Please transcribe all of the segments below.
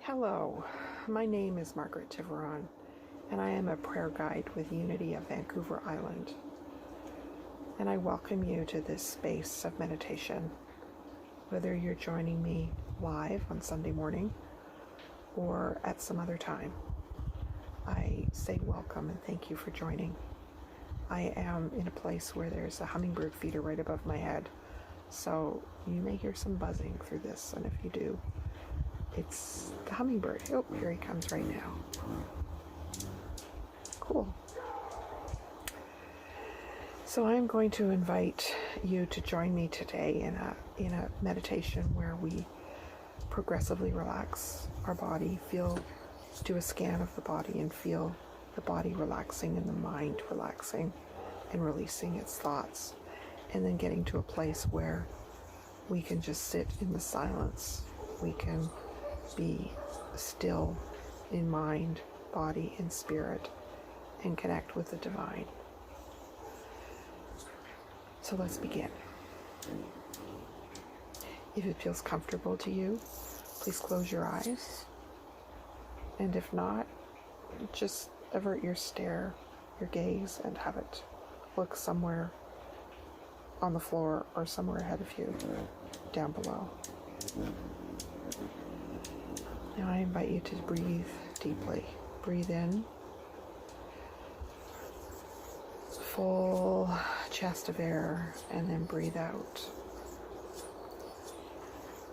Hello, my name is Margaret Tiveron, and I am a prayer guide with Unity of Vancouver Island. And I welcome you to this space of meditation, whether you're joining me live on Sunday morning or at some other time. I say welcome and thank you for joining. I am in a place where there's a hummingbird feeder right above my head, so you may hear some buzzing through this, and if you do, it's the hummingbird. Oh, here he comes right now. Cool. So I'm going to invite you to join me today in a meditation where we progressively relax our body, do a scan of the body and feel the body relaxing and the mind relaxing and releasing its thoughts, and then getting to a place where we can just sit in the silence. We can be still in mind, body, and spirit, and connect with the divine. So let's begin. If it feels comfortable to you, please close your eyes. And if not, just avert your gaze, and have it look somewhere on the floor or somewhere ahead of you, down below. Now I invite you to breathe deeply. Breathe in. Full chest of air, and then breathe out.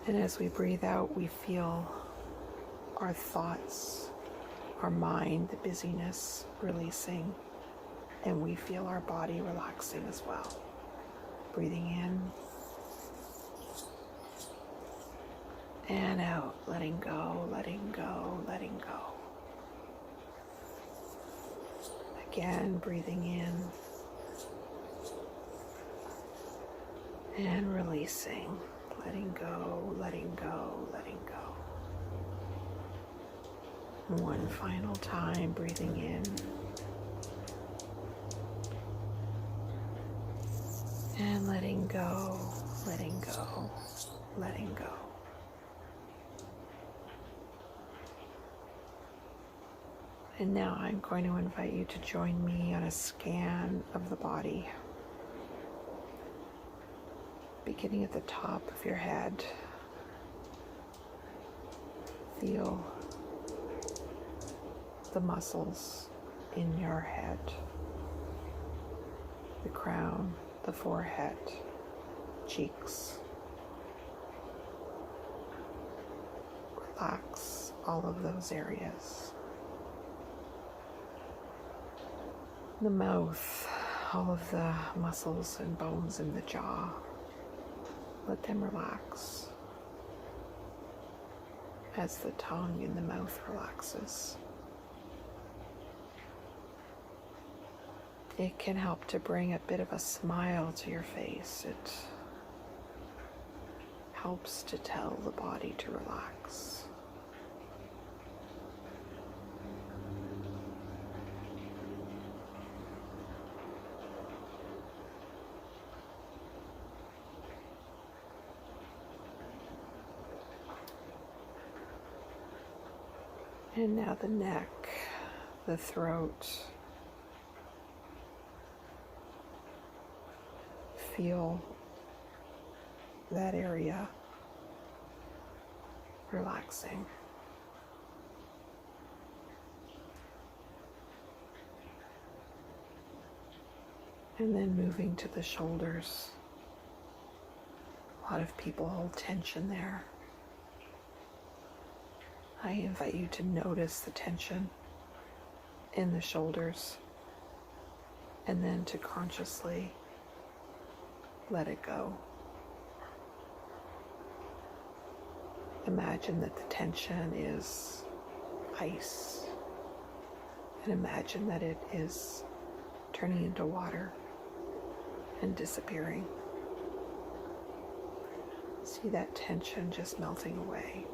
And as we breathe out, we feel our thoughts, our mind, the busyness releasing, and we feel our body relaxing as well. Breathing in and out, letting go, letting go, letting go. Again, breathing in and releasing, letting go, letting go, letting go. One final time, breathing in and letting go, letting go, letting go. And now I'm going to invite you to join me on a scan of the body. Beginning at the top of your head, feel the muscles in your head, the crown, the forehead, cheeks. Relax all of those areas. The mouth, all of the muscles and bones in the jaw. Let them relax as the tongue in the mouth relaxes. It can help to bring a bit of a smile to your face. It helps to tell the body to relax. And now the neck, the throat. Feel that area relaxing. And then moving to the shoulders. A lot of people hold tension there. I invite you to notice the tension in the shoulders, and then to consciously let it go. Imagine that the tension is ice, and imagine that it is turning into water and disappearing. See that tension just melting away.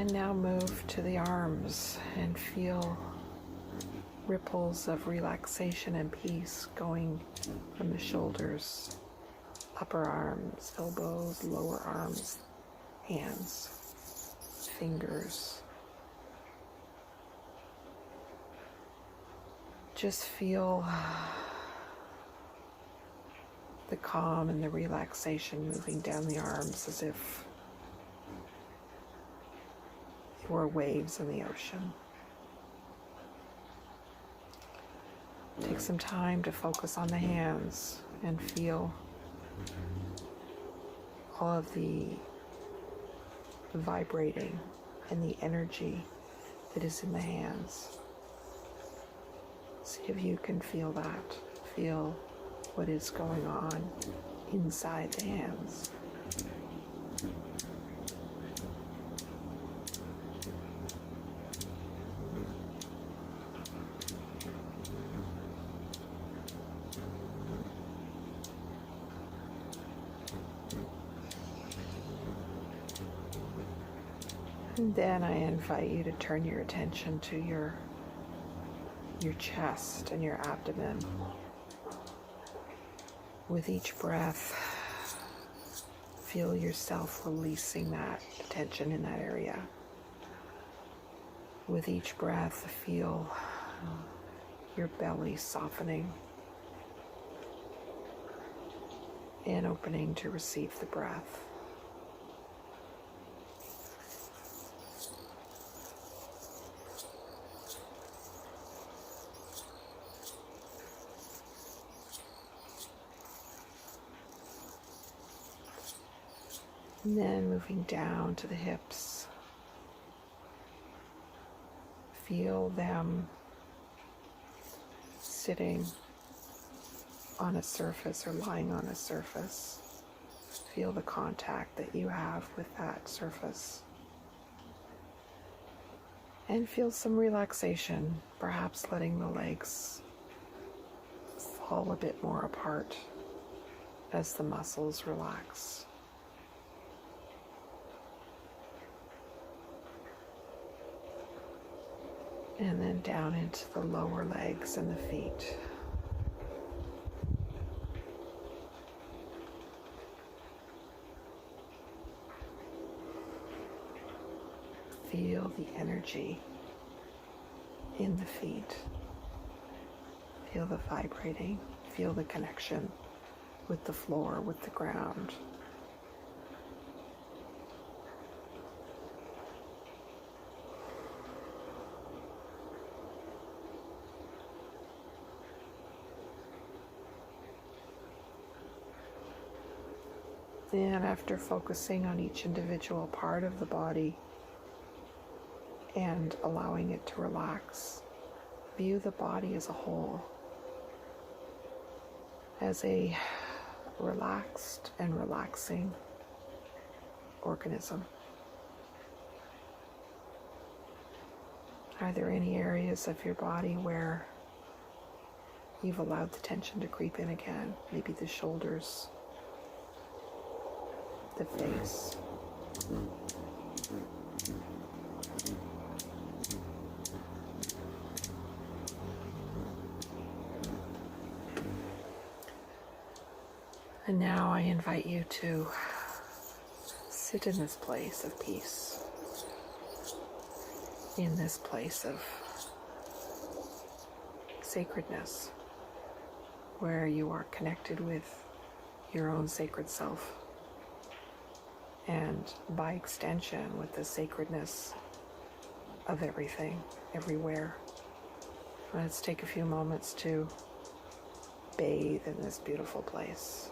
And now move to the arms and feel ripples of relaxation and peace going from the shoulders, upper arms, elbows, lower arms, hands, fingers. Just feel the calm and the relaxation moving down the arms as if they were waves in the ocean. Take some time to focus on the hands and feel all of the vibrating and the energy that is in the hands. See if you can feel that. Feel what is going on inside the hands. And then I invite you to turn your attention to your chest and your abdomen. With each breath, feel yourself releasing that tension in that area. With each breath, feel your belly softening and opening to receive the breath. And then moving down to the hips, feel them sitting on a surface or lying on a surface. Feel the contact that you have with that surface. And feel some relaxation, perhaps letting the legs fall a bit more apart as the muscles relax. And then down into the lower legs and the feet. Feel the energy in the feet. Feel the vibrating. Feel the connection with the floor, with the ground. Then, after focusing on each individual part of the body and allowing it to relax, view the body as a whole, as a relaxed and relaxing organism. Are there any areas of your body where you've allowed the tension to creep in again? Maybe the shoulders, the face. And now I invite you to sit in this place of peace, in this place of sacredness, where you are connected with your own sacred self, and by extension with the sacredness of everything, everywhere. Let's take a few moments to bathe in this beautiful place.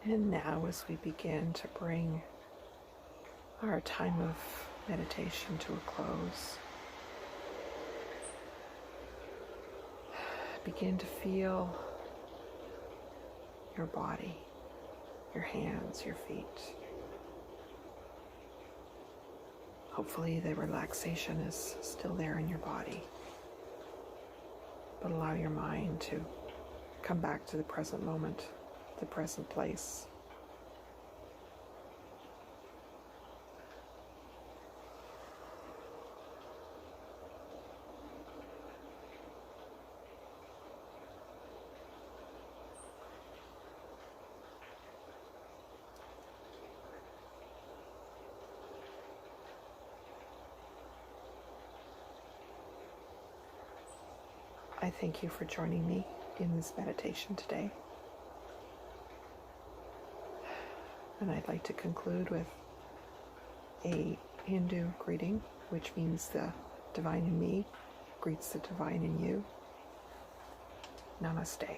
And now, as we begin to bring our time of meditation to a close, begin to feel your body, your hands, your feet. Hopefully the relaxation is still there in your body, but allow your mind to come back to the present moment, the present place. I thank you for joining me in this meditation today. And I'd like to conclude with a Hindu greeting, which means the divine in me greets the divine in you. Namaste.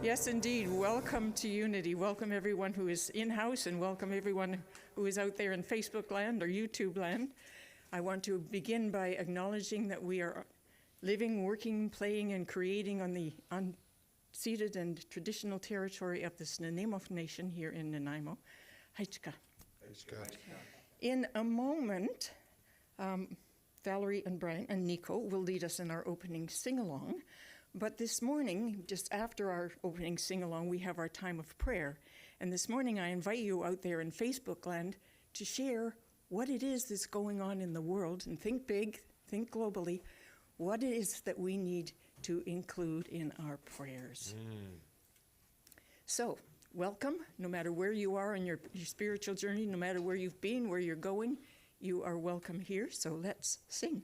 Yes, indeed. Welcome to Unity. Welcome everyone who is in-house, and welcome everyone who is out there in Facebook land or YouTube land. I want to begin by acknowledging that we are living, working, playing, and creating on the unceded and traditional territory of the Snuneymuxw Nation here in Nanaimo. Haichka. In a moment, Valerie and Brian and Nico will lead us in our opening sing-along. But this morning, just after our opening sing-along, we have our time of prayer. And this morning, I invite you out there in Facebook land to share what it is that's going on in the world, and think big, think globally, what it is that we need to include in our prayers. So, welcome, no matter where you are in your spiritual journey, no matter where you've been, where you're going, you are welcome here. So let's sing.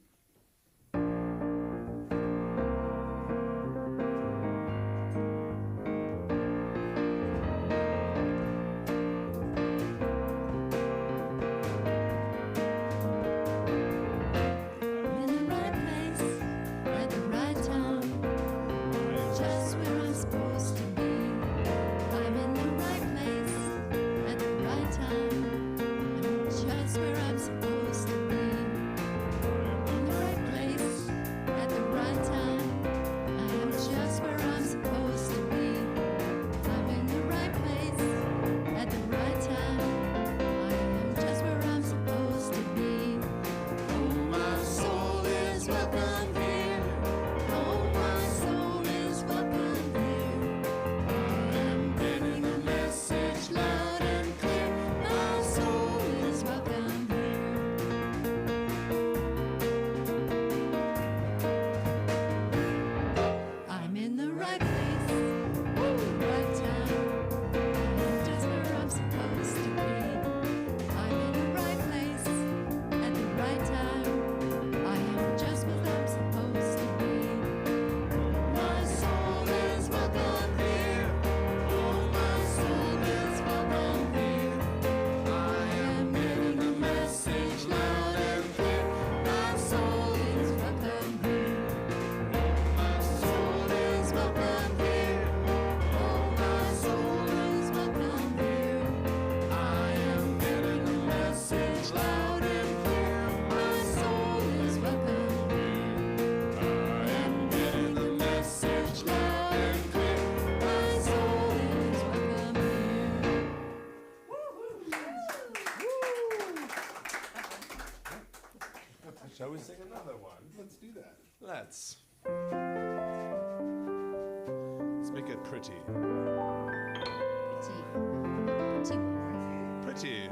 Shall we sing another one? Let's do that. Let's make it pretty. Pretty.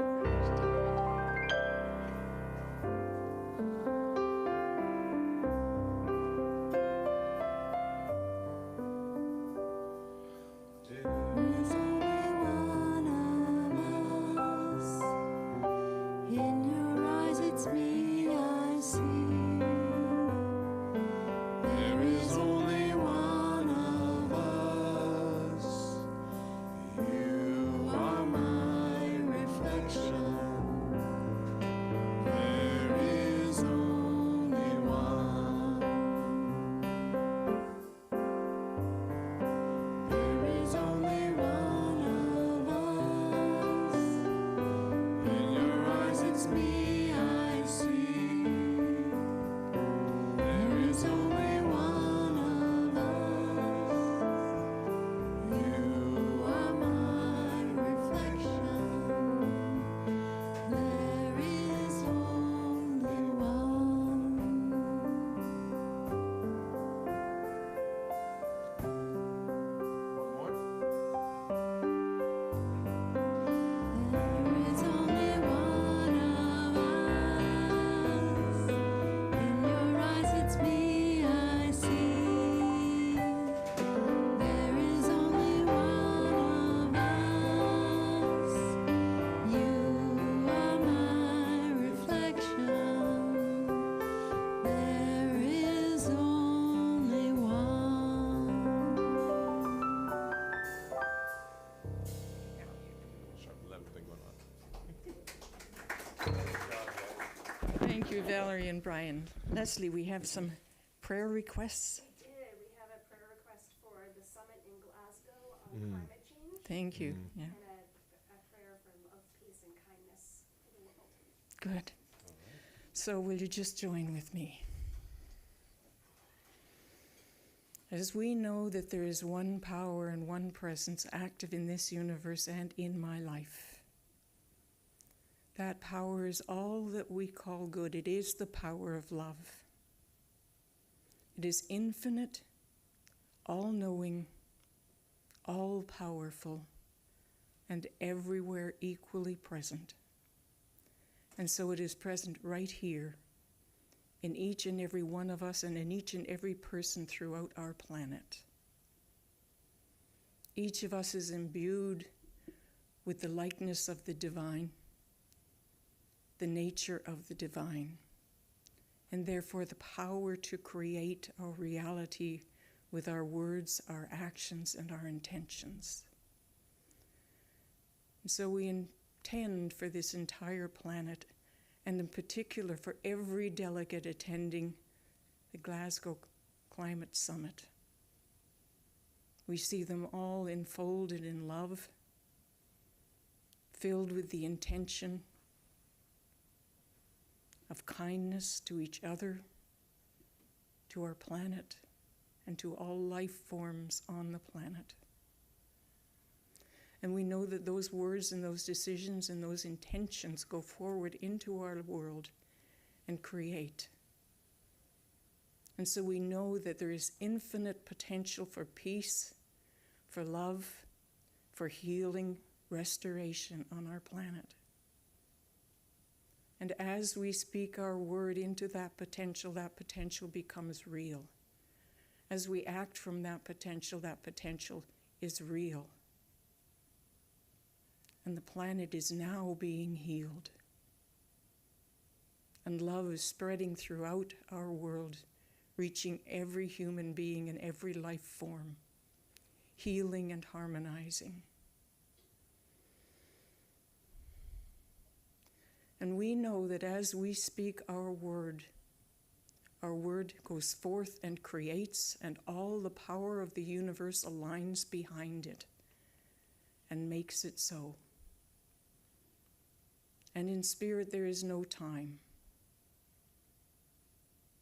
Thank you, Valerie and Brian. Leslie, we have some prayer requests. We have a prayer request for the summit in Glasgow climate change. Thank you. Yeah. And a prayer for love, peace, and kindness for the world. Good. So will you just join with me? As we know that there is one power and one presence active in this universe and in my life, that power is all that we call good. It is the power of love. It is infinite, all-knowing, all-powerful, and everywhere equally present. And so it is present right here in each and every one of us and in each and every person throughout our planet. Each of us is imbued with the likeness of the divine, the nature of the divine, and therefore the power to create our reality with our words, our actions, and our intentions. And so we intend for this entire planet, and in particular for every delegate attending the Glasgow Climate Summit. We see them all enfolded in love, filled with the intention of kindness to each other, to our planet, and to all life forms on the planet. And we know that those words and those decisions and those intentions go forward into our world and create. And so we know that there is infinite potential for peace, for love, for healing, restoration on our planet. And as we speak our word into that potential becomes real. As we act from that potential is real. And the planet is now being healed. And love is spreading throughout our world, reaching every human being in every life form, healing and harmonizing. And we know that as we speak our word goes forth and creates, and all the power of the universe aligns behind it and makes it so. And in spirit there is no time.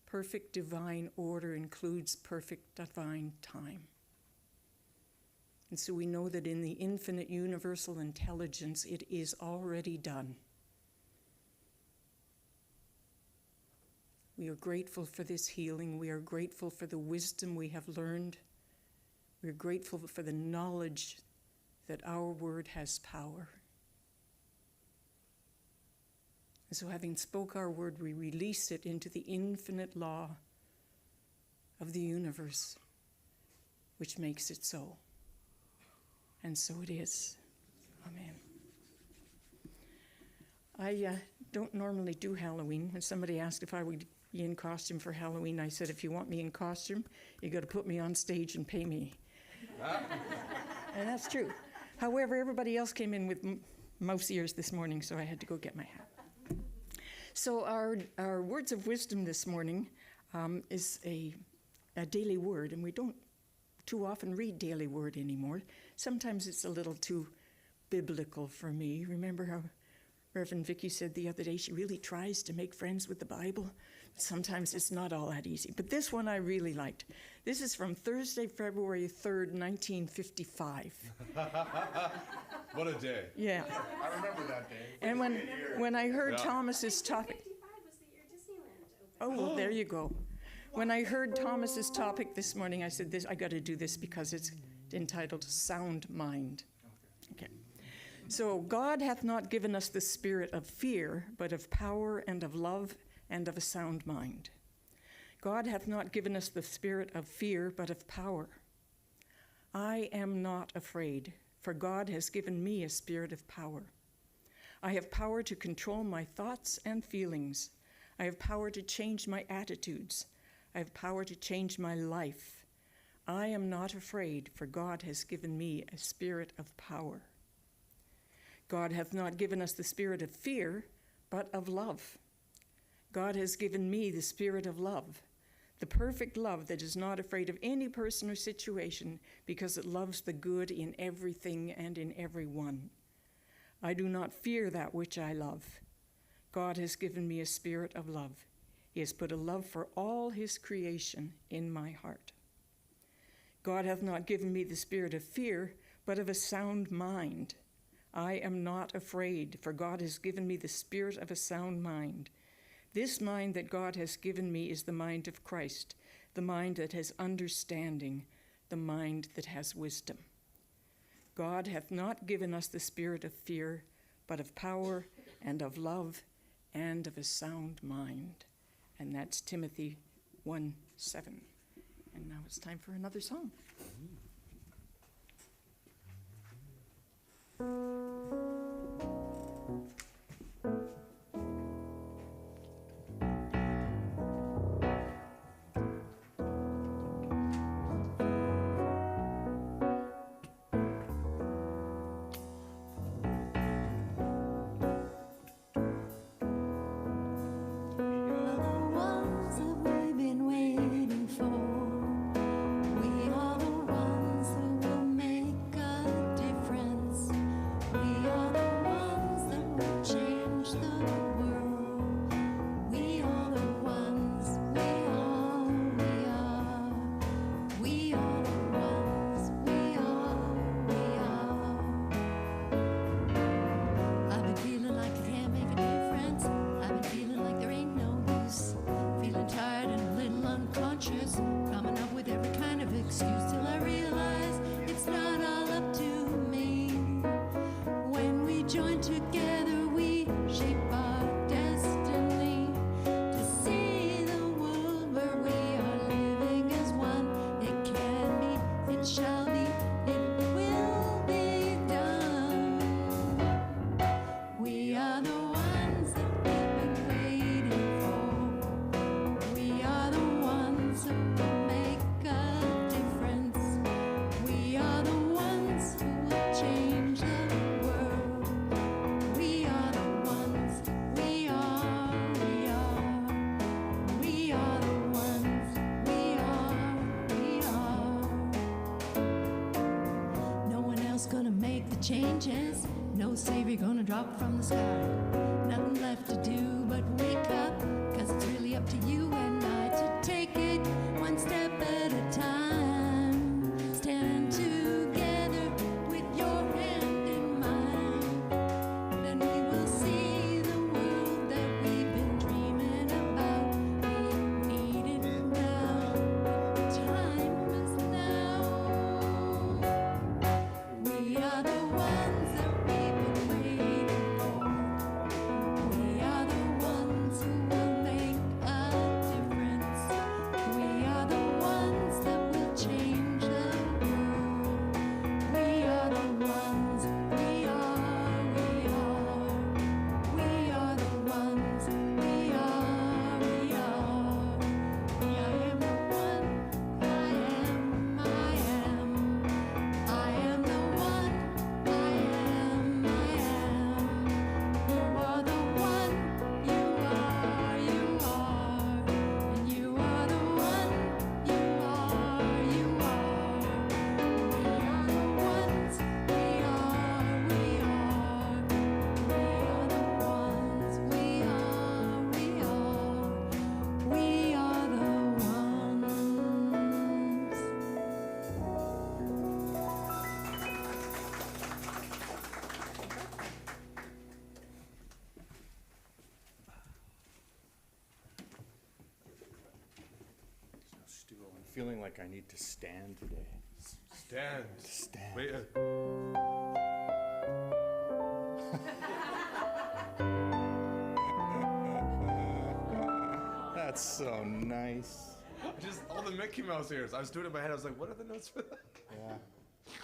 Perfect divine order includes perfect divine time. And so we know that in the infinite universal intelligence, it is already done. We are grateful for this healing. We are grateful for the wisdom we have learned. We are grateful for the knowledge that our word has power. And so having spoke our word, we release it into the infinite law of the universe, which makes it so. And so it is. Amen. I don't normally do Halloween. When somebody asked if I would be in costume for Halloween, I said, if you want me in costume, you got to put me on stage and pay me. And that's true. However, everybody else came in with mouse ears this morning, so I had to go get my hat. So our words of wisdom this morning is a daily word, and we don't too often read daily word anymore. Sometimes it's a little too biblical for me. Remember how Reverend Vicky said the other day she really tries to make friends with the Bible? Sometimes it's not all that easy. But this one I really liked. This is from Thursday, February 3rd, 1955. What a day. Yeah. I remember that day. And when I heard Thomas's topic... 1955 was the year Disneyland opened. Oh, well, there you go. When I heard Thomas's topic this morning, I said, I got to do this because it's entitled Sound Mind. Okay. So, God hath not given us the spirit of fear, but of power and of love and of a sound mind. God hath not given us the spirit of fear, but of power. I am not afraid, for God has given me a spirit of power. I have power to control my thoughts and feelings. I have power to change my attitudes. I have power to change my life. I am not afraid, for God has given me a spirit of power. God hath not given us the spirit of fear, but of love. God has given me the spirit of love, The perfect love that is not afraid of any person or situation because it loves the good in everything and in everyone. I do not fear that which I love. God has given me a spirit of love. He has put a love for all his creation in my heart. God hath not given me the spirit of fear, but of a sound mind. I am not afraid, for God has given me the spirit of a sound mind. This mind that God has given me is the mind of Christ, the mind that has understanding, the mind that has wisdom. God hath not given us the spirit of fear, but of power and of love and of a sound mind. And that's Timothy 1:7. And now it's time for another song. Changes, no savior gonna drop from the sky. Nothing left to do but wake up, 'cause it's really up to you and I to take it one step at a time. Stand together with your hand in mine, then we will see the world that we've been dreaming about. We need it now, the time is now. We are the ones that we've been waiting for. We are the ones who will make a difference. We are the ones that will change the world. We are the ones, we are the ones, we are. I am the one, I am the one, I am. You are the one, you are, and you are the one, you are. We are the ones, we are. We are the ones, we are. We are the ones. Stool. I'm feeling like I need to stand today. Stand. Stand. Wait. That's so nice. Just all the Mickey Mouse ears. I was doing it in my head. I was like, what are the notes for that? Yeah.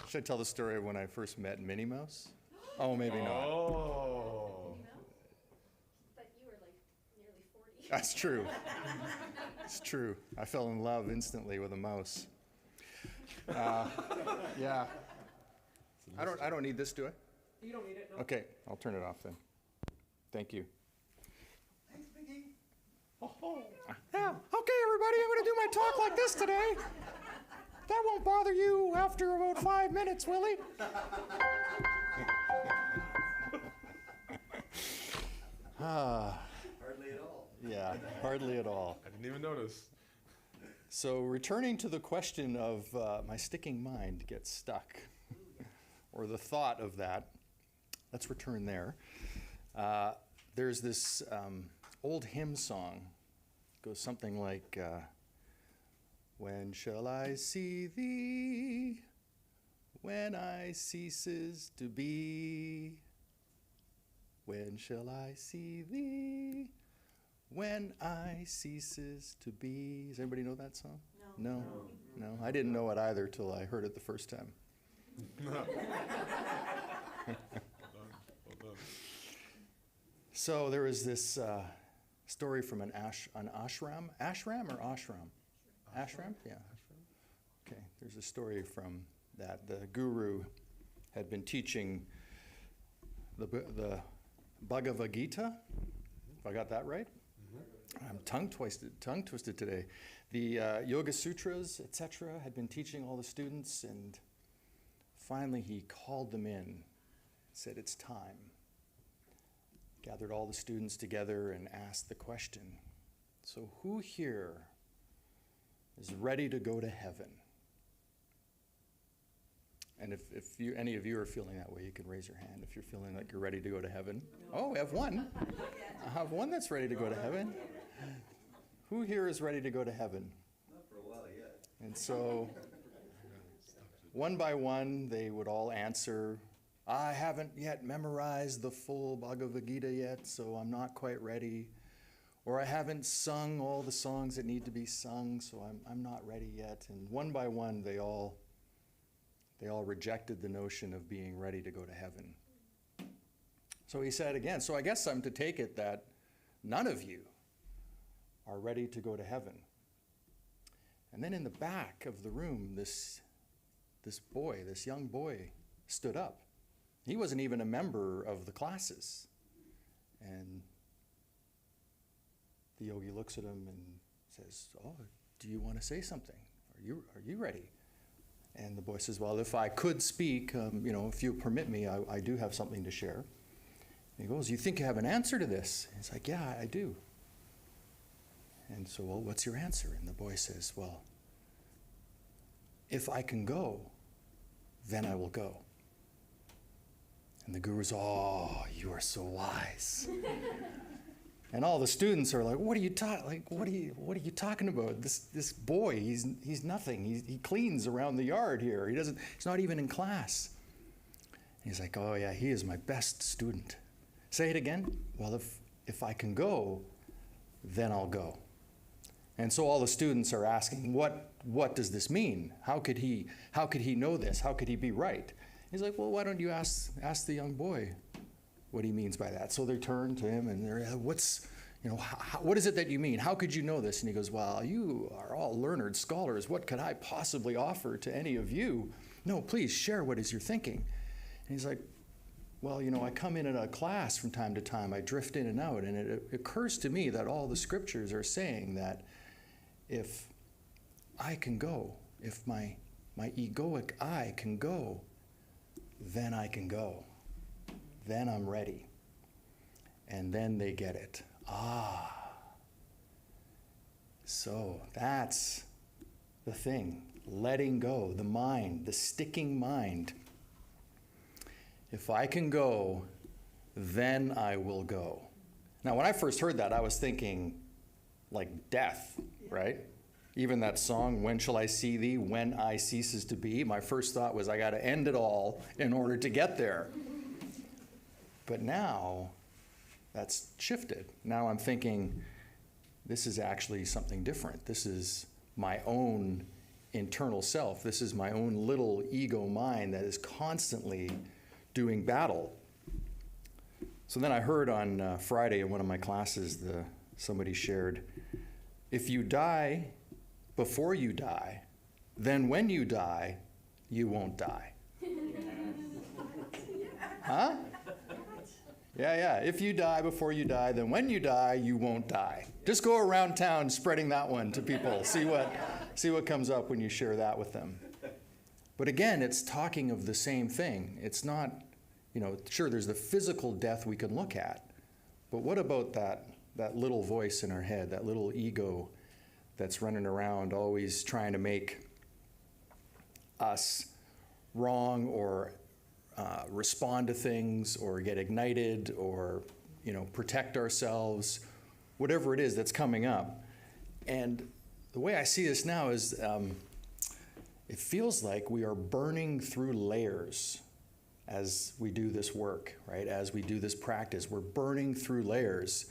Should I tell the story of when I first met Minnie Mouse? Oh, maybe not. Oh. But you were like nearly 40. That's true. It's true. I fell in love instantly with a mouse. Yeah. I don't need this, do I? You don't need it, no. Okay, I'll turn it off then. Thank you. Thanks, Mickey. Yeah, okay, everybody, I'm going to do my talk like this today. That won't bother you after about 5 minutes, Willie. Hardly at all. Yeah, hardly at all. I didn't even notice. So returning to the question of my sticking mind gets stuck, or the thought of that, let's return there. There's this old hymn song. It goes something like, when shall I see thee, when I ceases to be? When shall I see thee, when I ceases to be? Does anybody know that song? No. No? I didn't know it either till I heard it the first time. Well done. So there was this story from an ashram. Ashram or ashram? Ashram? Yeah. Okay. There's a story from that. The guru had been teaching the Bhagavad Gita. If I got that right? I'm tongue twisted today. The Yoga Sutras, etc., had been teaching all the students, and finally he called them in, said, "It's time." Gathered all the students together and asked the question, so who here is ready to go to heaven? And if any of you are feeling that way, you can raise your hand if you're feeling like you're ready to go to heaven. Oh, we have one. I have one that's ready to go to heaven. Who here is ready to go to heaven? Not for a while yet. And so, one by one, they would all answer, I haven't yet memorized the full Bhagavad Gita yet, so I'm not quite ready. Or I haven't sung all the songs that need to be sung, so I'm not ready yet. And one by one, they all rejected the notion of being ready to go to heaven. So he said again, so I guess I'm to take it that none of you are ready to go to heaven. And then in the back of the room, this young boy, stood up. He wasn't even a member of the classes. And the yogi looks at him and says, oh, do you want to say something? Are you ready? And the boy says, well, if I could speak, if you permit me, I do have something to share. And he goes, you think you have an answer to this? And he's like, yeah, I do. And so, well, what's your answer? And the boy says, well, if I can go, then I will go. And the guru's, oh, you are so wise. And all the students are like, what are you talking about? This boy, he's nothing. He cleans around the yard here. He's not even in class. And he's like, oh yeah, he is my best student. Say it again. Well, if I can go, then I'll go. And so all the students are asking, what does this mean? How could he know this? How could he be right? He's like, well, why don't you ask the young boy what he means by that? So they turn to him and they're, what is it that you mean? How could you know this? And he goes, well, you are all learned scholars. What could I possibly offer to any of you? No, please share what is your thinking. And he's like, well, I come in a class from time to time. I drift in and out. And it occurs to me that all the scriptures are saying that if I can go, if my egoic I can go, then I can go. Then I'm ready. And then they get it. So that's the thing. Letting go, the mind, the sticking mind. If I can go, then I will go. Now, when I first heard that, I was thinking like death, right? Even that song, when shall I see thee, when I ceases to be, my first thought was I got to end it all in order to get there. But now that's shifted. Now I'm thinking this is actually something different. This is my own internal self. This is my own little ego mind that is constantly doing battle. So then I heard on Friday in one of my classes, somebody shared, if you die before you die, then when you die, you won't die. Huh? Yeah. If you die before you die, then when you die, you won't die. Just go around town spreading that one to people. See what comes up when you share that with them. But again, it's talking of the same thing. It's not, sure, there's the physical death we can look at, but what about that little voice in our head, that little ego that's running around always trying to make us wrong or respond to things or get ignited or protect ourselves, whatever it is that's coming up. And the way I see this now is it feels like we are burning through layers as we do this work, right? As we do this practice, we're burning through layers,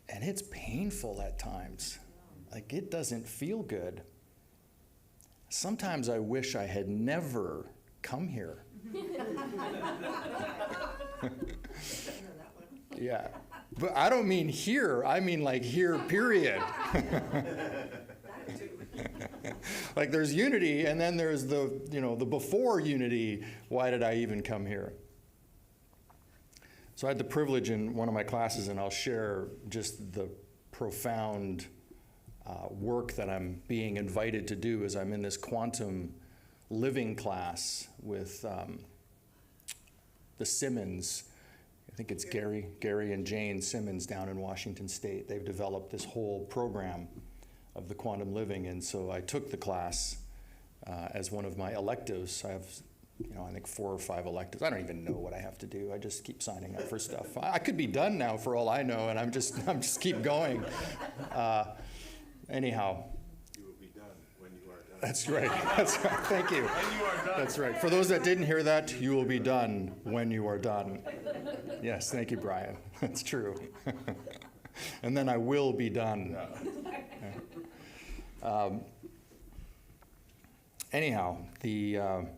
and it's painful at times. Like, it doesn't feel good. Sometimes I wish I had never come here. Yeah, but I don't mean here, I mean like here, period. Like, there's unity, and then there's the before unity. Why did I even come here? So I had the privilege in one of my classes, and I'll share just the profound work that I'm being invited to do as I'm in this quantum living class with the Simmons. I think it's Gary and Jane Simmons down in Washington State. They've developed this whole program of the quantum living, and so I took the class as one of my electives. I have, I think 4 or 5 electives. I don't even know what I have to do. I just keep signing up for stuff. I could be done now for all I know, and I'm just keep going. Anyhow. You will be done when you are done. That's right. That's right. Thank you. When you are done. That's right. For those that didn't hear that, you will be done when you are done. Yes, thank you, Brian. That's true. And then I will be done. Anyhow, the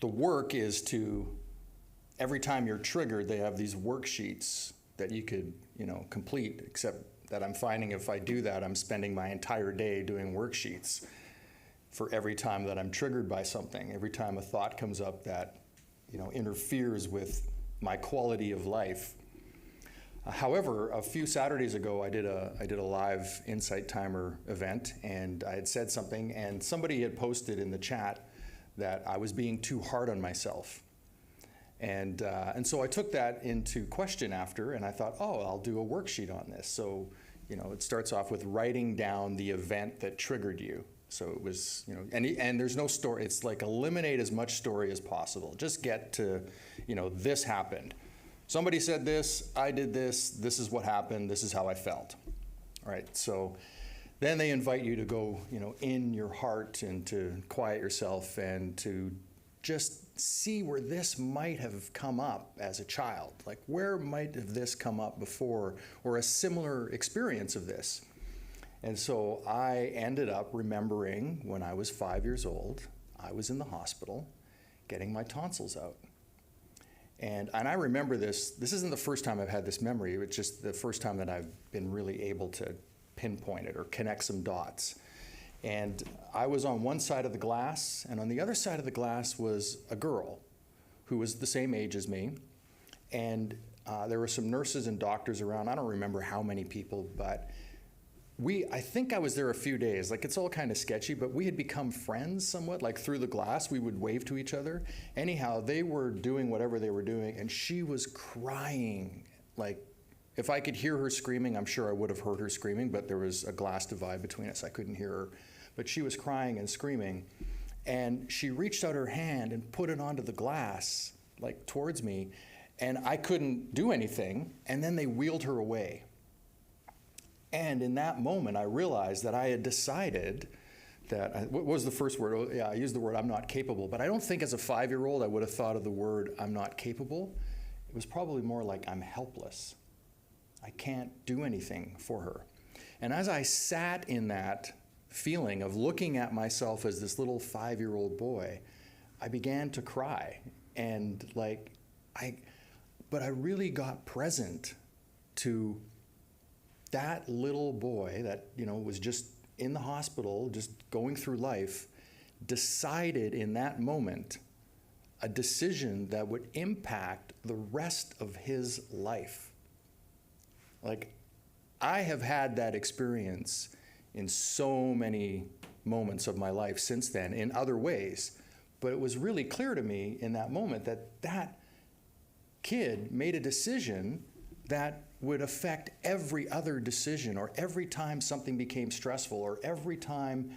work is to, every time you're triggered, they have these worksheets that you could, complete, except that I'm finding if I do that, I'm spending my entire day doing worksheets for every time that I'm triggered by something, every time a thought comes up that, interferes with my quality of life. However, a few Saturdays ago, I did a live Insight Timer event, and I had said something, and somebody had posted in the chat that I was being too hard on myself. And so I took that into question after, and I thought, I'll do a worksheet on this. So, it starts off with writing down the event that triggered you. So it was, and there's no story. It's like eliminate as much story as possible. Just get to, this happened. Somebody said this, I did this, this is what happened, this is how I felt. All right, so then they invite you to go, in your heart and to quiet yourself and to just see where this might have come up as a child. Like, where might have this come up before, or a similar experience of this? And so I ended up remembering when I was 5 years old, I was in the hospital getting my tonsils out. And I remember this isn't the first time I've had this memory, it's just the first time that I've been really able to pinpoint it or connect some dots. And I was on one side of the glass, and on the other side of the glass was a girl who was the same age as me. And there were some nurses and doctors around. I don't remember how many people, but I think I was there a few days. Like, it's all kind of sketchy, but we had become friends somewhat. Like, through the glass, we would wave to each other. Anyhow, they were doing whatever they were doing, and she was crying. Like, if I could hear her screaming, I'm sure I would have heard her screaming, but there was a glass divide between us. I couldn't hear her. But she was crying and screaming. And she reached out her hand and put it onto the glass, like, towards me, and I couldn't do anything. And then they wheeled her away. And in that moment, I realized that I had decided that, what was the first word? Oh, yeah, I used the word I'm not capable, but I don't think as a 5-year-old I would have thought of the word I'm not capable. It was probably more like I'm helpless. I can't do anything for her. And as I sat in that feeling of looking at myself as this little 5-year-old boy, I began to cry. And but I really got present to that little boy that, was just in the hospital, just going through life, decided in that moment, a decision that would impact the rest of his life. Like, I have had that experience in so many moments of my life since then in other ways, but it was really clear to me in that moment that that kid made a decision that would affect every other decision, or every time something became stressful, or every time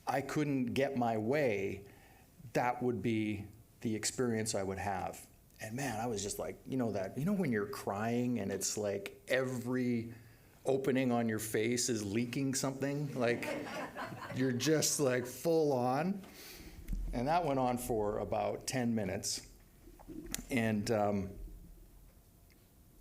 I couldn't get my way, that would be the experience I would have. And man, I was just like, when you're crying and it's like every opening on your face is leaking something, like you're just like full on. And that went on for about 10 minutes. And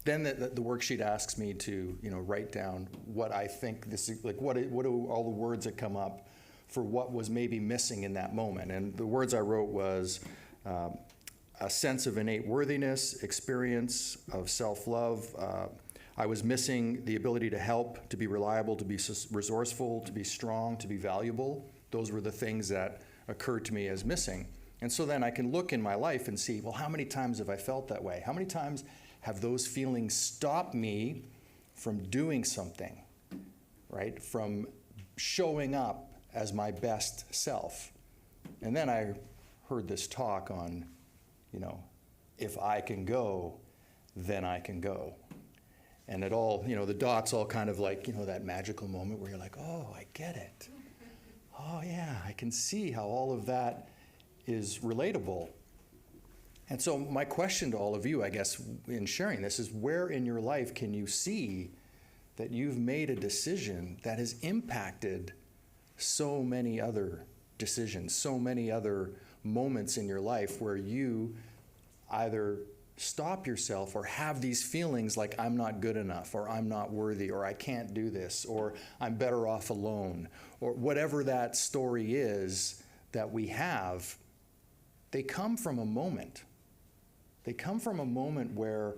then the worksheet asks me to, write down what I think this is, like what are all the words that come up for what was maybe missing in that moment. And the words I wrote was a sense of innate worthiness, experience of self-love. I was missing the ability to help, to be reliable, to be resourceful, to be strong, to be valuable. Those were the things that occurred to me as missing. And so then I can look in my life and see, well, how many times have I felt that way? How many times have those feelings stopped me from doing something, right? From showing up as my best self. And then I heard this talk on, if I can go, then I can go. And it all, the dots all kind of like, that magical moment where you're like, oh, I get it. Oh yeah, I can see how all of that is relatable. And so my question to all of you, I guess, in sharing this is, where in your life can you see that you've made a decision that has impacted so many other decisions, so many other moments in your life where you either stop yourself or have these feelings like I'm not good enough, or I'm not worthy, or I can't do this, or I'm better off alone, or whatever that story is that we have, they come from a moment. They come from a moment where,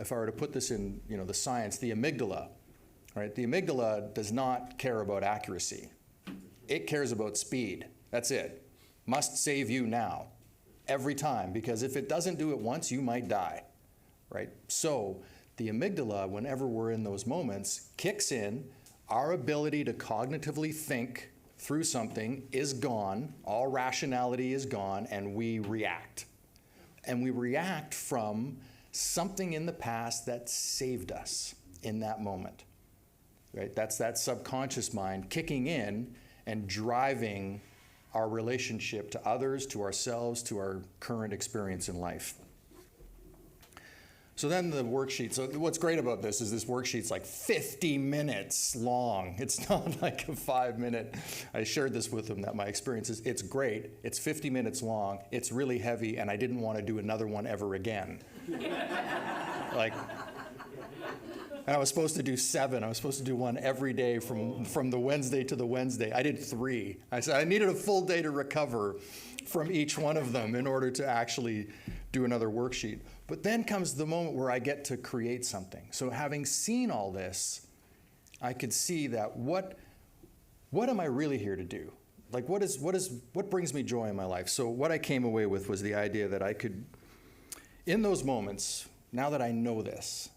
if I were to put this in, the science, the amygdala, right? The amygdala does not care about accuracy. It cares about speed. That's it. Must save you now, every time, because if it doesn't do it once, you might die, right? So the amygdala, whenever we're in those moments, kicks in. Our ability to cognitively think through something is gone. All rationality is gone, and we react. And we react from something in the past that saved us in that moment, right? That's that subconscious mind kicking in and driving our relationship to others, to ourselves, to our current experience in life. So then the worksheet, so what's great about this is this worksheet's like 50 minutes long. It's not like a 5-minute, I shared this with them that my experience is, it's great, it's 50 minutes long, it's really heavy, and I didn't want to do another one ever again. And I was supposed to do 7. I was supposed to do one every day from the Wednesday to the Wednesday. I did 3. I said I needed a full day to recover from each one of them in order to actually do another worksheet. But then comes the moment where I get to create something. So having seen all this, I could see that what am I really here to do? Like what brings me joy in my life? So what I came away with was the idea that I could, in those moments, now that I know this,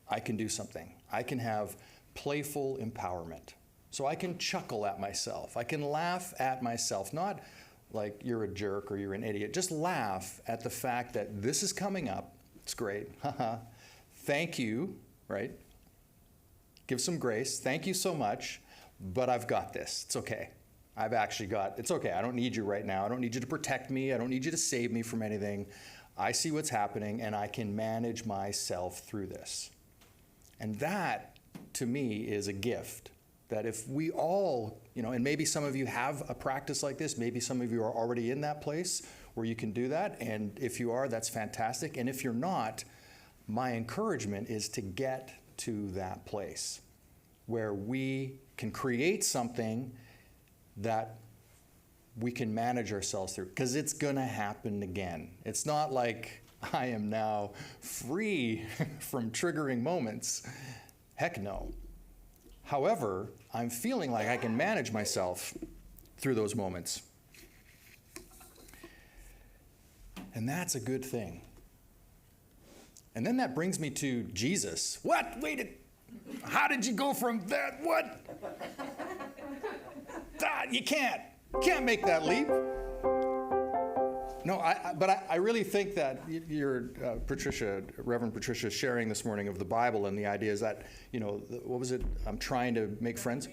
I can do something. I can have playful empowerment. So I can chuckle at myself. I can laugh at myself, not like you're a jerk or you're an idiot. Just laugh at the fact that this is coming up. It's great. Haha. Thank you, right? Give some grace. Thank you so much, but I've got this. It's okay. It's okay. I don't need you right now. I don't need you to protect me. I don't need you to save me from anything. I see what's happening, and I can manage myself through this. And that, to me, is a gift. That if we all, and maybe some of you have a practice like this, maybe some of you are already in that place where you can do that, and if you are, that's fantastic. And if you're not, my encouragement is to get to that place where we can create something that we can manage ourselves through, because it's going to happen again. It's not like I am now free from triggering moments. Heck no. However, I'm feeling like I can manage myself through those moments. And that's a good thing. And then that brings me to Jesus. What? Wait, how did you go from that? What? You can't make that leap. No, but I really think that your Reverend Patricia, sharing this morning of the Bible, and the idea is that, what was it? I'm trying to make friends.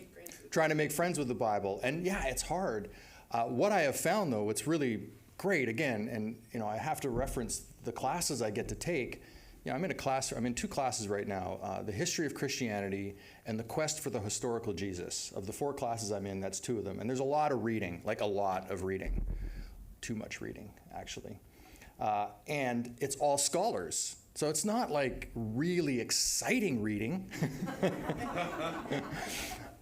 Trying to make friends with the Bible. And yeah, it's hard. What I have found, though, what's really great, again, and I have to reference the classes I get to take. I'm in two classes right now, the history of Christianity and the quest for the historical Jesus. Of the 4 classes I'm in, that's 2 of them. And there's a lot of reading, like a lot of reading. Too much reading, actually. And it's all scholars. So it's not like really exciting reading.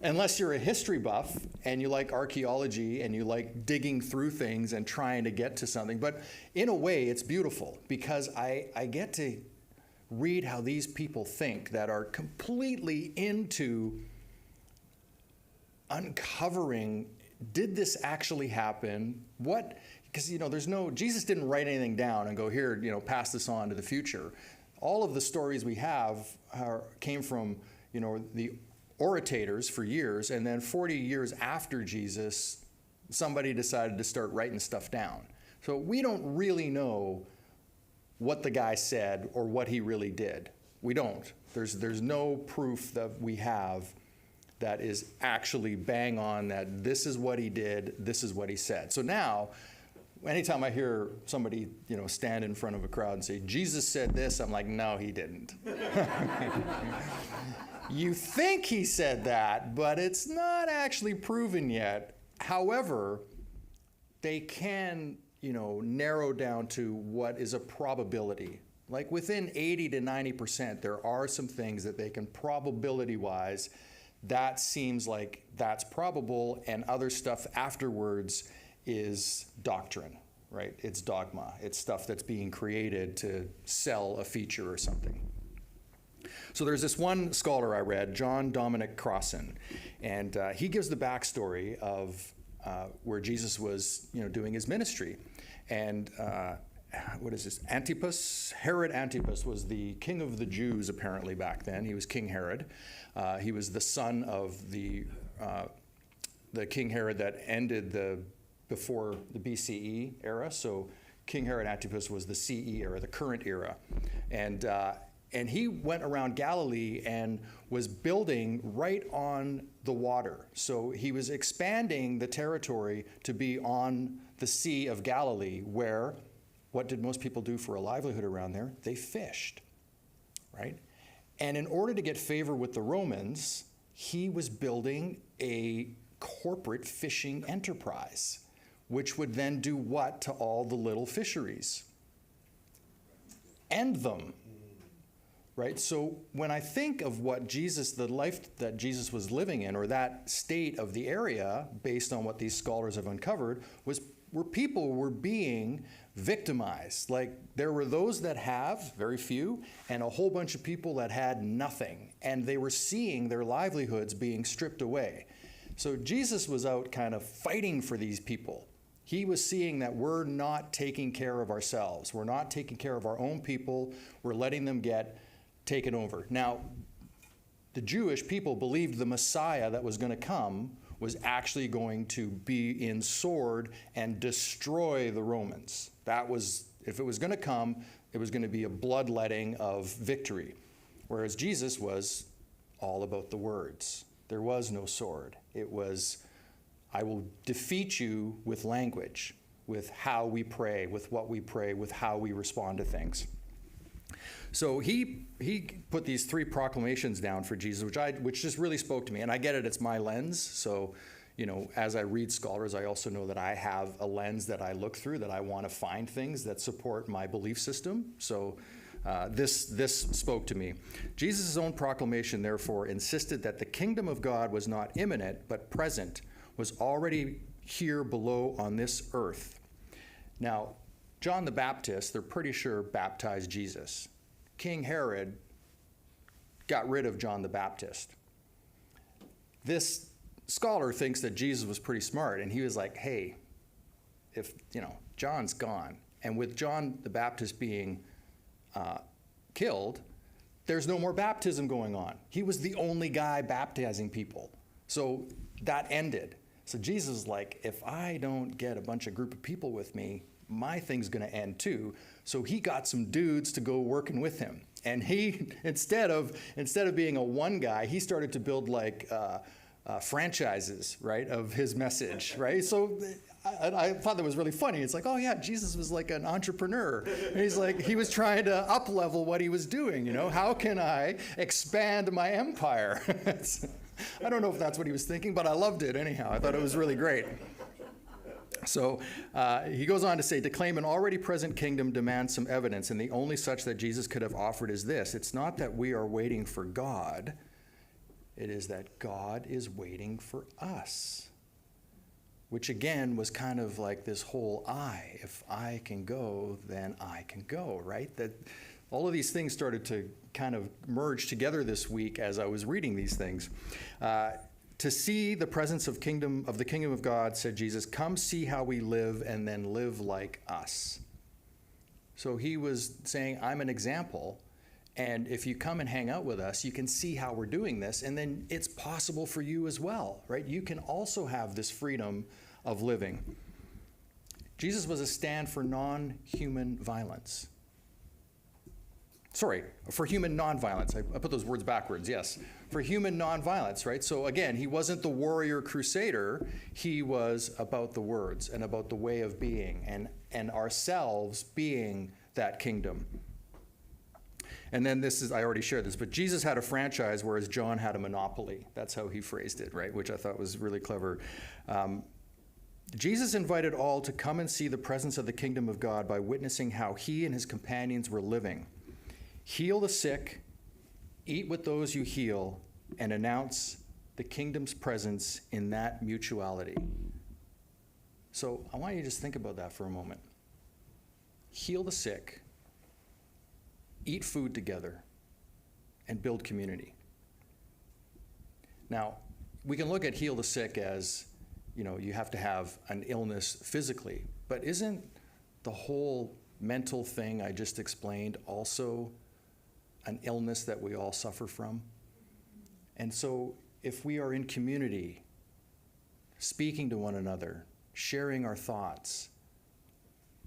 Unless you're a history buff and you like archaeology and you like digging through things and trying to get to something. But in a way, it's beautiful because I get to read how these people think that are completely into uncovering, did this actually happen? What? Because, Jesus didn't write anything down and go, here, pass this on to the future. All of the stories we have came from, the orators for years, and then 40 years after Jesus, somebody decided to start writing stuff down. So we don't really know what the guy said or what he really did. We don't. There's no proof that we have that is actually bang on that this is what he did, this is what he said. So now, anytime I hear somebody, stand in front of a crowd and say, Jesus said this, I'm like, no, he didn't. You think he said that, but it's not actually proven yet. However, they can, narrow down to what is a probability. Like within 80 to 90%, there are some things that they can probability-wise, that seems like that's probable, and other stuff afterwards is doctrine, right? It's dogma. It's stuff that's being created to sell a feature or something. So there's this one scholar I read, John Dominic Crossan, and he gives the backstory of where Jesus was, doing his ministry. And what is this? Antipas, Herod Antipas was the king of the Jews apparently back then. He was King Herod. He was the son of the King Herod that ended before the BCE era. So King Herod Antipas was the CE era, the current era. And he went around Galilee and was building right on the water. So he was expanding the territory to be on the Sea of Galilee, where, what did most people do for a livelihood around there? They fished, right? And in order to get favor with the Romans, he was building a corporate fishing enterprise, which would then do what to all the little fisheries? End them. Right? So when I think of what the life that Jesus was living in, or that state of the area, based on what these scholars have uncovered, where people were being victimized. Like there were those that have, very few, and a whole bunch of people that had nothing. And they were seeing their livelihoods being stripped away. So Jesus was out kind of fighting for these people. He was seeing that we're not taking care of ourselves. We're not taking care of our own people. We're letting them get taken over. Now, the Jewish people believed the Messiah that was going to come was actually going to be in sword and destroy the Romans. That was, if it was going to come, it was going to be a bloodletting of victory. Whereas Jesus was all about the words. There was no sword. It was, I will defeat you with language, with how we pray, with what we pray, with how we respond to things. So he put these 3 proclamations down for Jesus, which just really spoke to me. And I get it, it's my lens. So, as I read scholars, I also know that I have a lens that I look through, that I want to find things that support my belief system. So this spoke to me. Jesus' own proclamation, therefore, insisted that the kingdom of God was not imminent, but present, was already here below on this earth. Now, John the Baptist, they're pretty sure, baptized Jesus. King Herod got rid of John the Baptist. This scholar thinks that Jesus was pretty smart, and he was like, hey, if, John's gone, And with John the Baptist being killed, there's no more baptism going on. He was the only guy baptizing people. So that ended. So Jesus is like, if I don't get a bunch of group of people with me, my thing's going to end too. So he got some dudes to go working with him. And he, instead of being a one guy, he started to build like franchises, right, of his message, right? So I thought that was really funny. It's like, oh yeah, Jesus was like an entrepreneur. And he's like, he was trying to up-level what he was doing, you know? How can I expand my empire? I don't know if that's what he was thinking, but I loved it anyhow. I thought it was really great. So he goes on to say, to claim an already present kingdom demands some evidence, and the only such that Jesus could have offered is this. It's not that we are waiting for God. It is that God is waiting for us. Which again was kind of like this whole I. If I can go, then I can go, right? That all of these things started to kind of merge together this week as I was reading these things. To see the presence of the kingdom of God, said Jesus, come see how we live and then live like us. So he was saying, I'm an example. And if you come and hang out with us, you can see how we're doing this. And then it's possible for you as well, right? You can also have this freedom of living. Jesus was a stand for non-human violence. Sorry, for human nonviolence. I put those words backwards, yes. For human nonviolence, right? So again, he wasn't the warrior crusader. He was about the words and about the way of being and ourselves being that kingdom. And then I already shared this, but Jesus had a franchise, whereas John had a monopoly. That's how he phrased it, right? Which I thought was really clever. Jesus invited all to come and see the presence of the kingdom of God by witnessing how he and his companions were living. Heal the sick, eat with those you heal, and announce the kingdom's presence in that mutuality. So I want you to just think about that for a moment. Heal the sick, eat food together, and build community. Now, we can look at heal the sick as, you know, you have to have an illness physically, but isn't the whole mental thing I just explained also an illness that we all suffer from? And so if we are in community, speaking to one another, sharing our thoughts,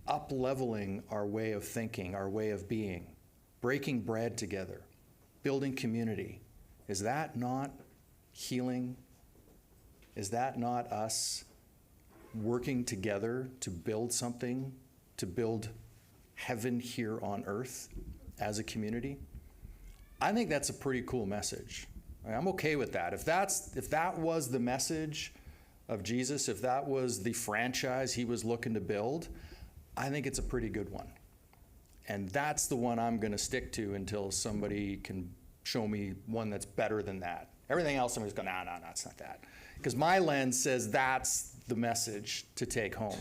up-leveling our way of thinking, our way of being, breaking bread together, building community, is that not healing? Is that not us working together to build something, to build heaven here on earth as a community? I think that's a pretty cool message. I'm okay with that. If that was the message of Jesus, if that was the franchise he was looking to build, I think it's a pretty good one. And that's the one I'm going to stick to until somebody can show me one that's better than that. Everything else, I'm just going, no, it's not that. Because my lens says that's the message to take home.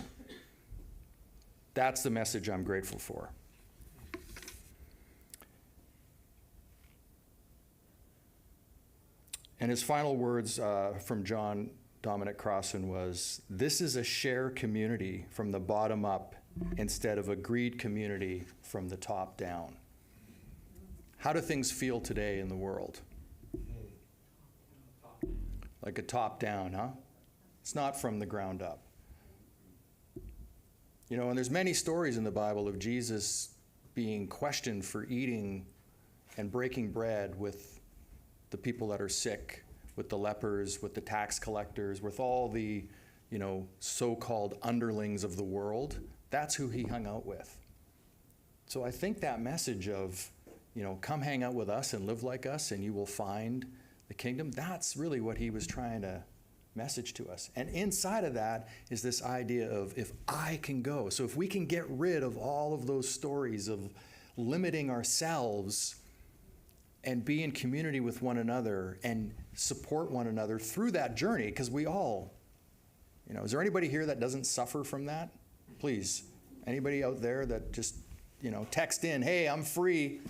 That's the message I'm grateful for. And his final words from John Dominic Crossan was, this is a share community from the bottom up instead of a greed community from the top down. How do things feel today in the world? Like a top down, huh? It's not from the ground up. You know, and there's many stories in the Bible of Jesus being questioned for eating and breaking bread with the people that are sick, with the lepers, with the tax collectors, with all the, you know, so-called underlings of the world. That's who he hung out with. So I think that message of, you know, come hang out with us and live like us and you will find the kingdom, that's really what he was trying to message to us. And inside of that is this idea of if I can go. So if we can get rid of all of those stories of limiting ourselves and be in community with one another and support one another through that journey, because we all, you know, is there anybody here that doesn't suffer from that? Please, anybody out there that just, you know, text in, hey, I'm free.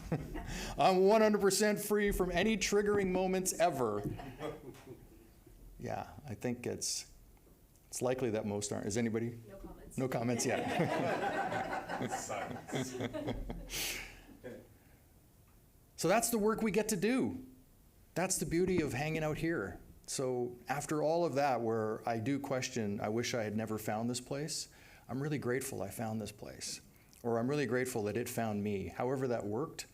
I'm 100% free from any triggering moments ever. Yeah, I think it's likely that most aren't. Is anybody? No comments. No comments yet. Silence. So that's the work we get to do. That's the beauty of hanging out here. So after all of that, where I do question, I wish I had never found this place, I'm really grateful I found this place. Or I'm really grateful that it found me. However that worked,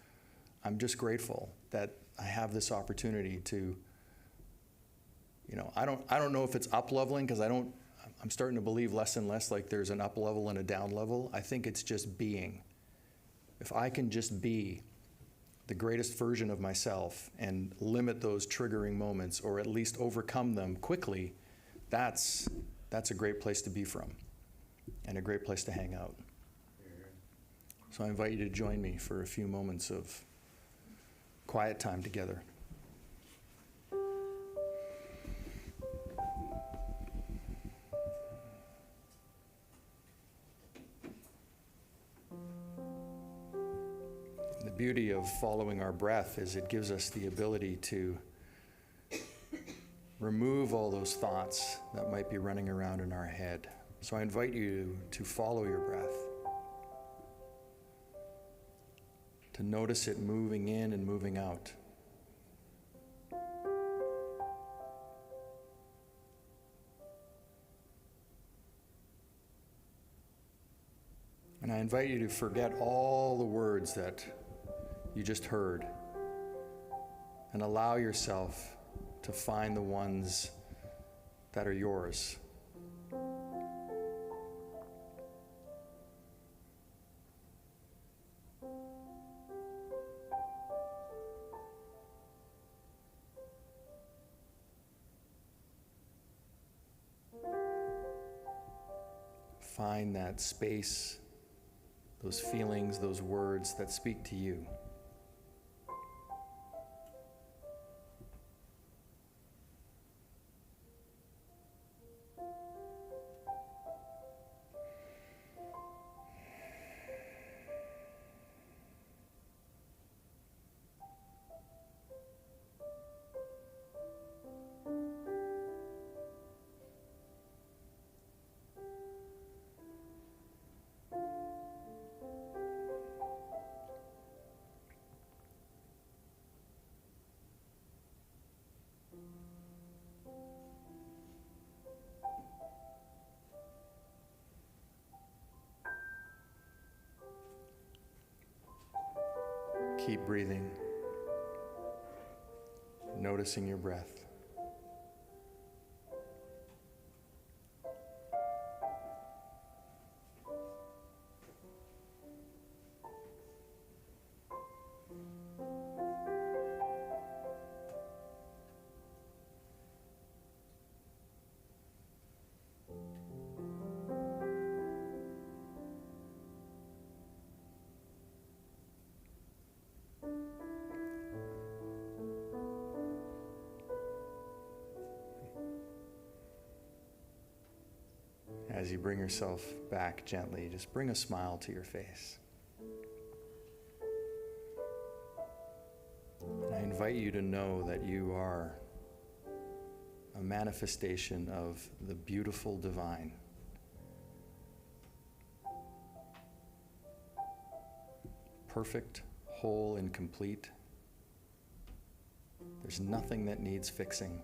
I'm just grateful that I have this opportunity to, I don't know if it's up-leveling, because I'm starting to believe less and less like there's an up level and a down level. I think it's just being. If I can just be the greatest version of myself and limit those triggering moments, or at least overcome them quickly, that's a great place to be from and a great place to hang out. So I invite you to join me for a few moments of quiet time together. The beauty of following our breath is it gives us the ability to remove all those thoughts that might be running around in our head. So I invite you to follow your breath, to notice it moving in and moving out. And I invite you to forget all the words that you just heard and allow yourself to find the ones that are yours. Find that space, those feelings, those words that speak to you. Keep breathing, noticing your breath. As you bring yourself back gently, just bring a smile to your face. And I invite you to know that you are a manifestation of the beautiful divine. Perfect, whole, and complete. There's nothing that needs fixing.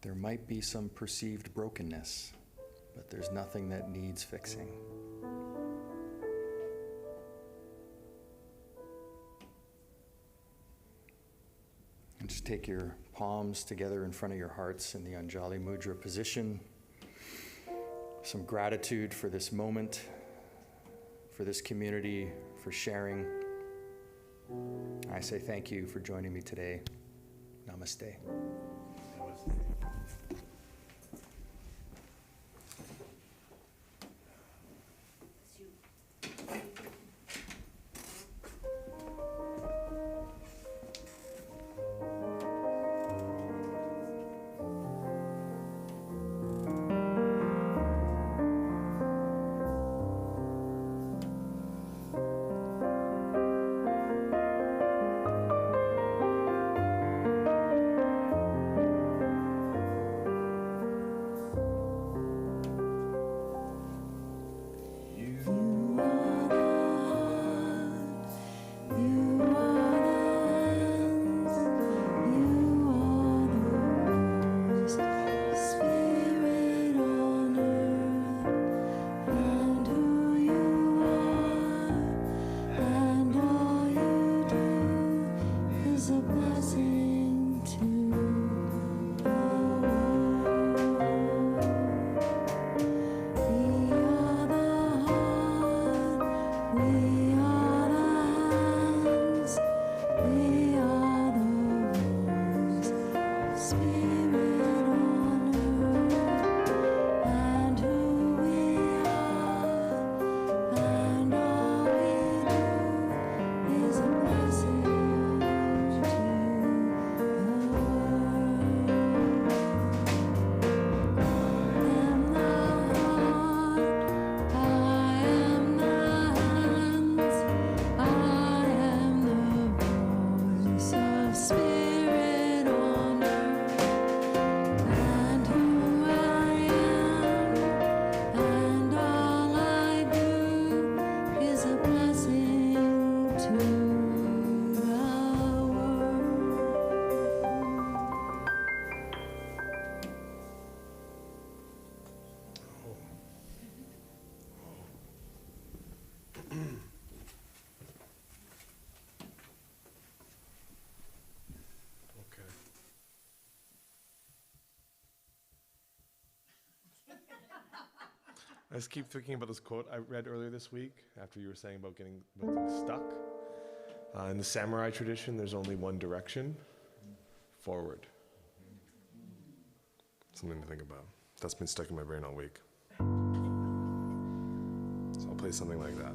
There might be some perceived brokenness, but there's nothing that needs fixing. And just take your palms together in front of your hearts in the Anjali Mudra position. Some gratitude for this moment, for this community, for sharing. I say thank you for joining me today. Namaste. We are the hands, we are the voice, Spirit on earth, and who we are, and all we do is a blessing to the world. I am the heart, I am the hands, I am the voice of Spirit on earth, and who I am, and all I do is a blessing to the world. Okay. I just keep thinking about this quote I read earlier this week after you were saying about getting stuck. In the samurai tradition, there's only one direction, forward. Something to think about. That's been stuck in my brain all week. So I'll play something like that.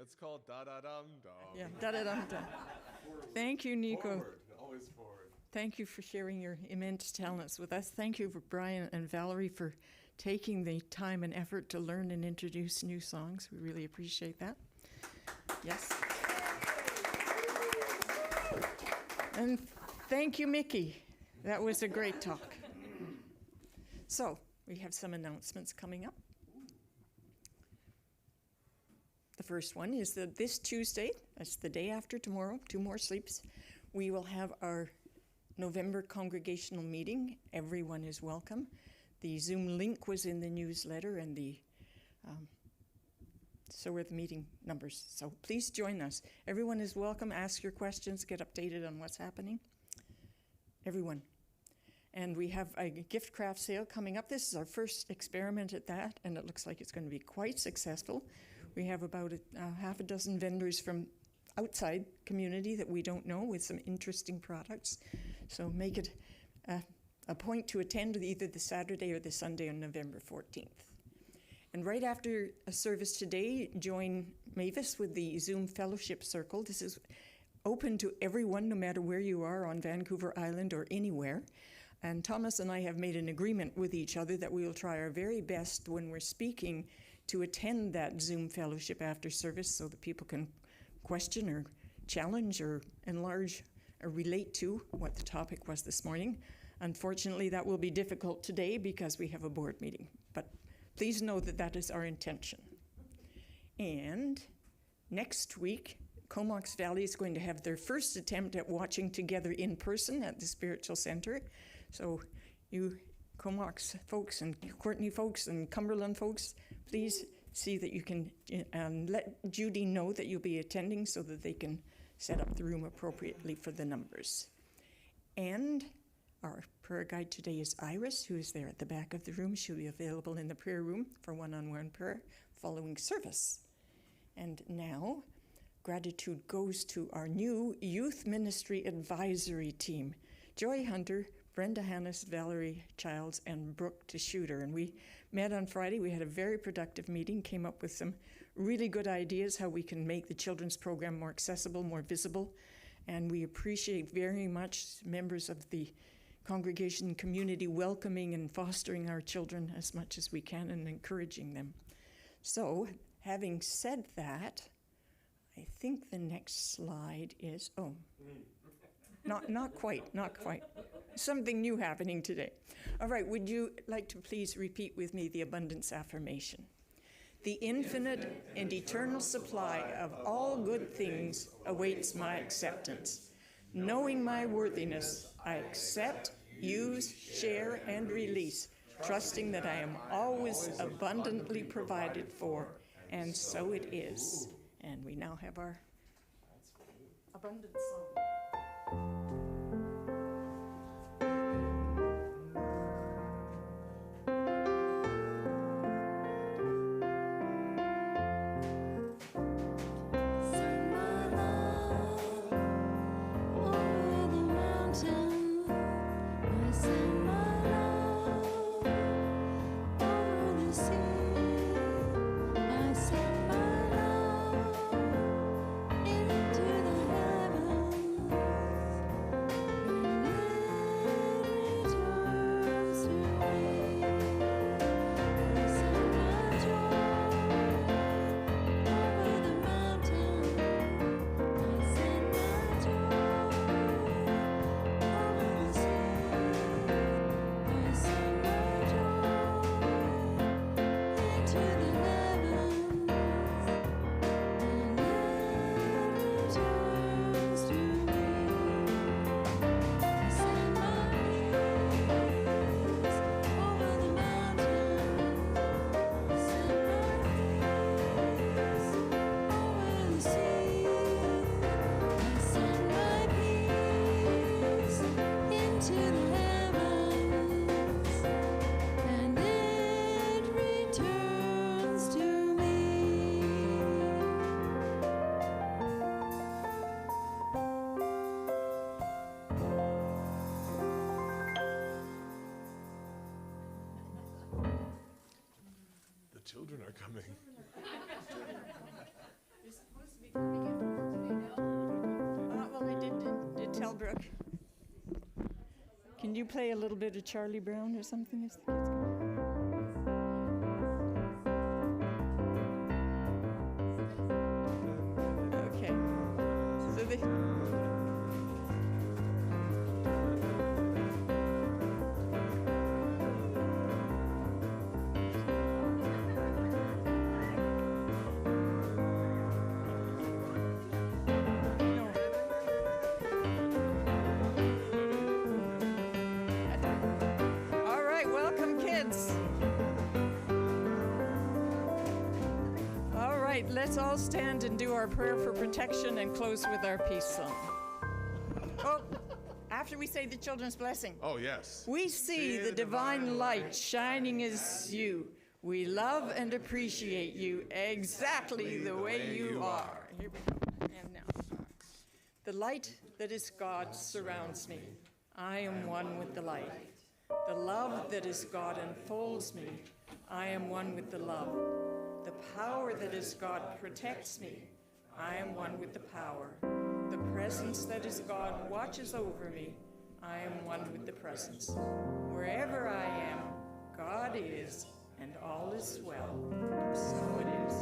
That's called da-da-dum-dum. Yeah, da-da-dum-dum. Thank you, Nico. Forward, always forward. Thank you for sharing your immense talents with us. Thank you for Brian and Valerie for taking the time and effort to learn and introduce new songs. We really appreciate that. Yes. And thank you, Mickey. That was a great talk. So, we have some announcements coming up. The first one is that this Tuesday, that's the day after tomorrow, 2 more sleeps, we will have our November Congregational meeting. Everyone is welcome. The Zoom link was in the newsletter, and so are the meeting numbers. So please join us. Everyone is welcome. Ask your questions, get updated on what's happening. Everyone. And we have a gift craft sale coming up. This is our first experiment at that, and it looks like it's going to be quite successful. We have about half a dozen vendors from outside community that we don't know with some interesting products. So make it a point to attend either the Saturday or the Sunday on November 14th. And right after a service today, join Mavis with the Zoom Fellowship Circle. This is open to everyone, no matter where you are on Vancouver Island or anywhere. And Thomas and I have made an agreement with each other that we will try our very best when we're speaking to attend that Zoom Fellowship after service so that people can question or challenge or enlarge or relate to what the topic was this morning. Unfortunately, that will be difficult today because we have a board meeting. But please know that that is our intention. And next week, Comox Valley is going to have their first attempt at watching together in person at the Spiritual Center. So you Comox folks and Courtney folks and Cumberland folks, please see that you can let Judy know that you'll be attending so that they can set up the room appropriately for the numbers. And our prayer guide today is Iris, who is there at the back of the room. She'll be available in the prayer room for one-on-one prayer following service. And now, gratitude goes to our new Youth Ministry Advisory Team, Joy Hunter, Brenda Hannes, Valerie Childs, and Brooke DeSchutter. And we met on Friday. We had a very productive meeting, came up with some really good ideas how we can make the children's program more accessible, more visible. And we appreciate very much members of the congregation community welcoming and fostering our children as much as we can and encouraging them. So, having said that, I think the next slide is, not quite. Something new happening today. All right, would you like to please repeat with me the abundance affirmation? The infinite and eternal supply of all good things awaits my acceptance. Knowing my worthiness, I accept, use, share, and release, trusting that I am always abundantly provided for, and so it is. And we now have our abundance song. Children are coming. Brooke. Can you play a little bit of Charlie Brown or something? If the kids can? Okay. So they. All right, welcome, kids. All right, let's all stand and do our prayer for protection and close with our peace song. Oh, after we say the children's blessing. Oh, yes. We see the divine light shining as you. We love and appreciate you exactly the way you are. Here we go. And now. The light that is God surrounds me. I am one with the light. The love that is God enfolds me. I am one with the love. The power that is God protects me. I am one with the power. The presence that is God watches over me. I am one with the presence. Wherever I am, God is, and all is well. So it is.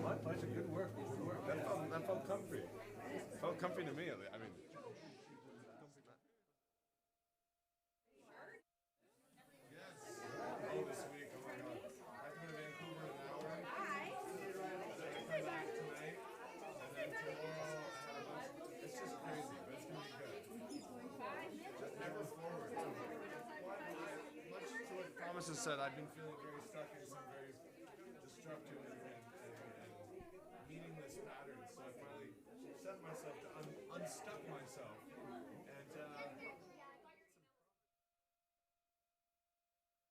My pleasure. Good work. Good work. That felt comfy. Felt comfy to me. I mean. Yes. Oh, this week. Oh my God. I come to Vancouver in an hour. Hi. Then I come back tonight. And then tomorrow. It's just crazy, but it's gonna be good. Just never forward. Much to what Thomas has said, I've been feeling very stuck in some very destructive